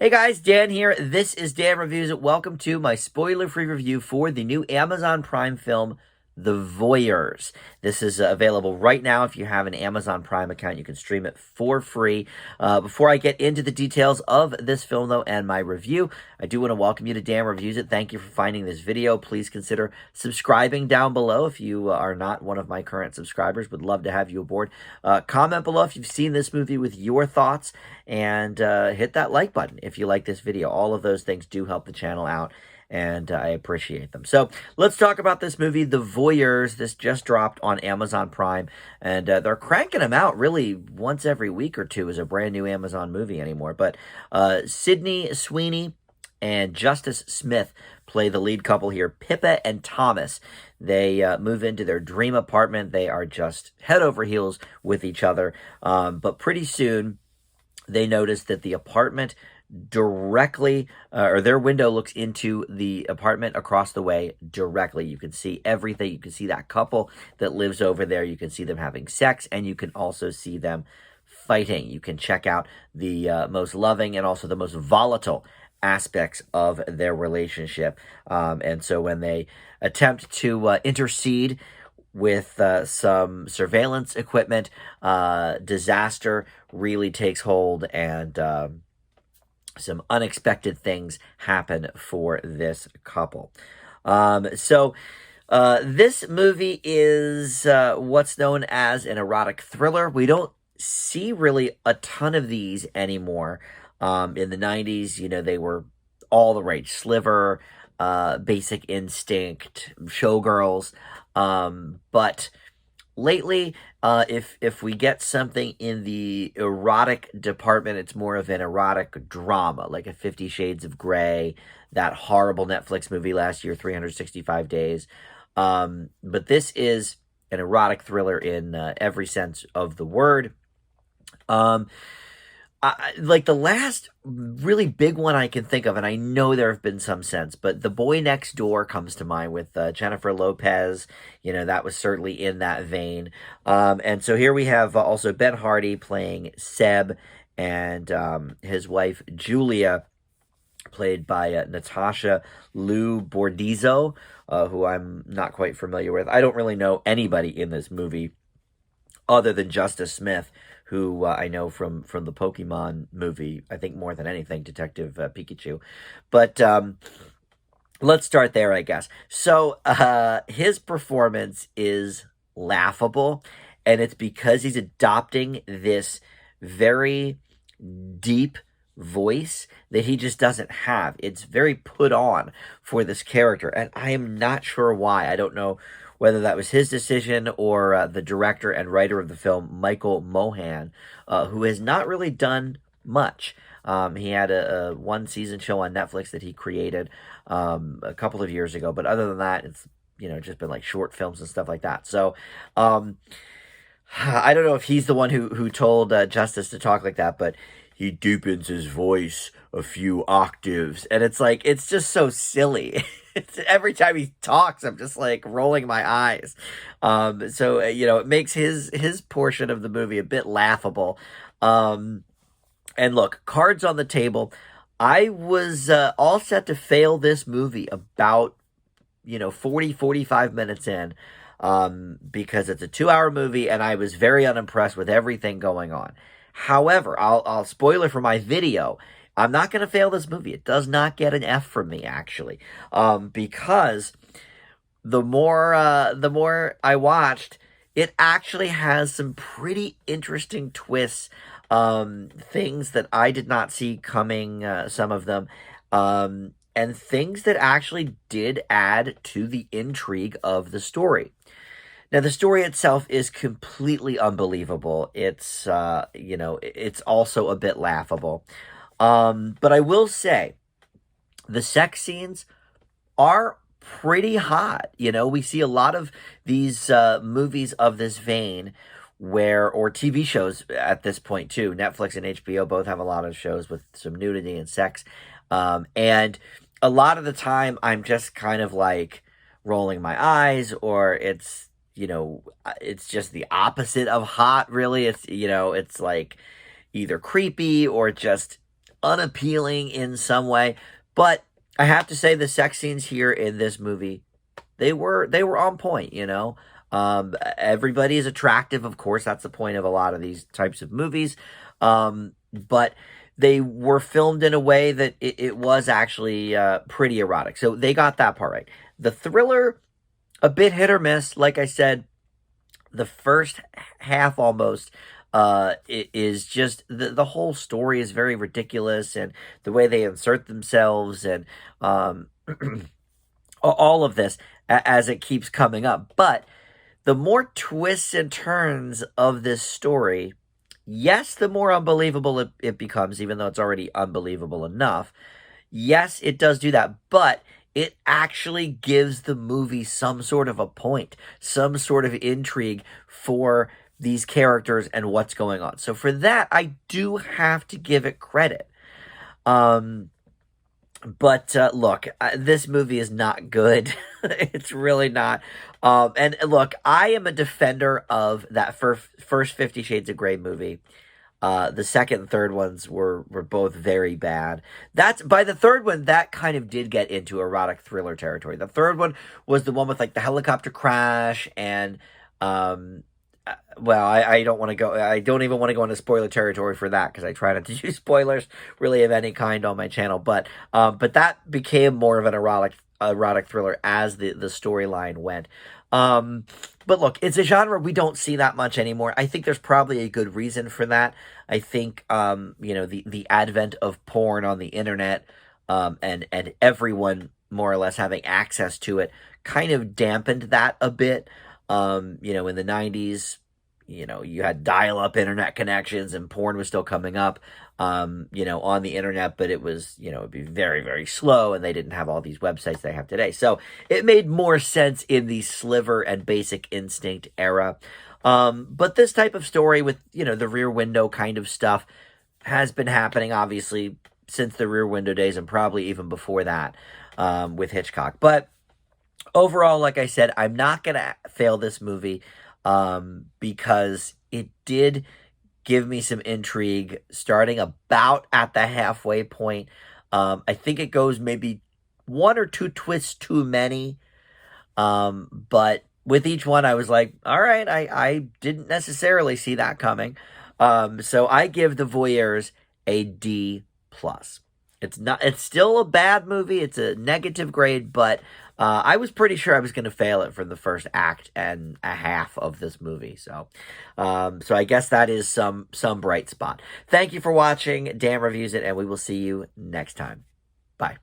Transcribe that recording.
Hey guys, Dan here. This is Dan Reviews It. Welcome to my spoiler-free review for the new Amazon Prime film, The Voyeurs. This is available right now. If you have an Amazon Prime account, you can stream it for free. Before I get into the details of this film, though, and my review, I do want to welcome you to Dan Reviews It. Thank you for finding this video. Please consider subscribing down below if you are not one of my current subscribers. Would love to have you aboard. Comment below if you've seen this movie with your thoughts, and hit that like button if you like this video. All of those things do help the channel out, and I appreciate them. So let's talk about this movie, The Voyeurs. This just dropped on Amazon Prime, and they're cranking them out really once every week or two as a brand new Amazon movie anymore. But Sydney Sweeney and Justice Smith play the lead couple here, Pippa and Thomas. They move into their dream apartment. They are just head over heels with each other, but pretty soon they notice that the apartment directly, or their window looks into the apartment across the way directly. You can see everything. You can see that couple that lives over there. You can see them having sex, and you can also see them fighting. You can check out the most loving and also the most volatile aspects of their relationship. And so when they attempt to intercede with some surveillance equipment, disaster really takes hold, and some unexpected things happen for this couple. This movie is what's known as an erotic thriller. We don't see really a ton of these anymore. In the 90s, they were all the rage. Sliver, Basic Instinct, Showgirls. But lately, if we get something in the erotic department, it's more of an erotic drama, like a 50 Shades of Grey, that horrible Netflix movie last year, 365 Days. But this is an erotic thriller in every sense of the word. Like the last really big one I can think of, and I know there have been some since, but The Boy Next Door comes to mind with Jennifer Lopez. That was certainly in that vein. And so here we have also Ben Hardy playing Seb, and his wife Julia, played by Natasha Lou Bordizzo, who I'm not quite familiar with. I don't really know anybody in this movie other than Justice Smith, who I know from the Pokemon movie, I think more than anything, Detective Pikachu. But let's start there, I guess. So his performance is laughable, and it's because he's adopting this very deep voice that he just doesn't have. It's very put on for this character, and I am not sure why. I don't know whether that was his decision or the director and writer of the film, Michael Mohan, who has not really done much. He had a one-season show on Netflix that he created a couple of years ago, but other than that, it's just been like short films and stuff like that. So I don't know if he's the one who told Justice to talk like that, but he deepens his voice a few octaves, and it's just so silly. Every time he talks, I'm just like rolling my eyes. It makes his portion of the movie a bit laughable. And look, cards on the table. I was all set to fail this movie about 45 minutes in, because it's a 2-hour movie, and I was very unimpressed with everything going on. However, I'll spoiler for my video. I'm not going to fail this movie. It does not get an F from me, actually, because the more I watched, it actually has some pretty interesting twists, things that I did not see coming, some of them, and things that actually did add to the intrigue of the story. Now, the story itself is completely unbelievable. It's, it's also a bit laughable. But I will say, the sex scenes are pretty hot. We see a lot of these movies of this vein or TV shows at this point too. Netflix and HBO both have a lot of shows with some nudity and sex. And a lot of the time, I'm just kind of like rolling my eyes, or it's just the opposite of hot, really. It's like either creepy or just unappealing in some way. But I have to say the sex scenes here in this movie, they were on point, you know. Everybody is attractive, of course. That's the point of a lot of these types of movies. But they were filmed in a way that it was actually pretty erotic. So they got that part right. The thriller, a bit hit or miss. Like I said, the first half almost it is just the whole story is very ridiculous, and the way they insert themselves, and all of this as it keeps coming up. But the more twists and turns of this story, yes, the more unbelievable it becomes, even though it's already unbelievable enough. Yes, it does do that, but it actually gives the movie some sort of a point, some sort of intrigue for these characters and what's going on. So for that, I do have to give it credit. But look, this movie is not good. It's really not. And look, I am a defender of that first 50 Shades of Grey movie. The second and third ones were both very bad. That's by the third one, that kind of did get into erotic thriller territory. The third one was the one with like the helicopter crash and well, I don't want to go. I don't even want to go into spoiler territory for that because I try not to use spoilers really of any kind on my channel. But that became more of an erotic thriller as the storyline went. But look, it's a genre we don't see that much anymore. I think there's probably a good reason for that. I think the advent of porn on the internet and everyone more or less having access to it kind of dampened that a bit. In the 90s, you had dial-up internet connections and porn was still coming up, on the internet, but it was, it'd be very, very slow and they didn't have all these websites they have today. So it made more sense in the Sliver and Basic Instinct era. But this type of story with, the Rear Window kind of stuff has been happening, obviously, since the Rear Window days and probably even before that, with Hitchcock. But overall, like I said, I'm not going to fail this movie because it did give me some intrigue starting about at the halfway point. I think it goes maybe one or two twists too many. But with each one, I was like, all right, I didn't necessarily see that coming. So I give The Voyeurs a D+. It's still a bad movie. It's a negative grade, but I was pretty sure I was going to fail it for the first act and a half of this movie. So I guess that is some bright spot. Thank you for watching. Dan Reviews It, and we will see you next time.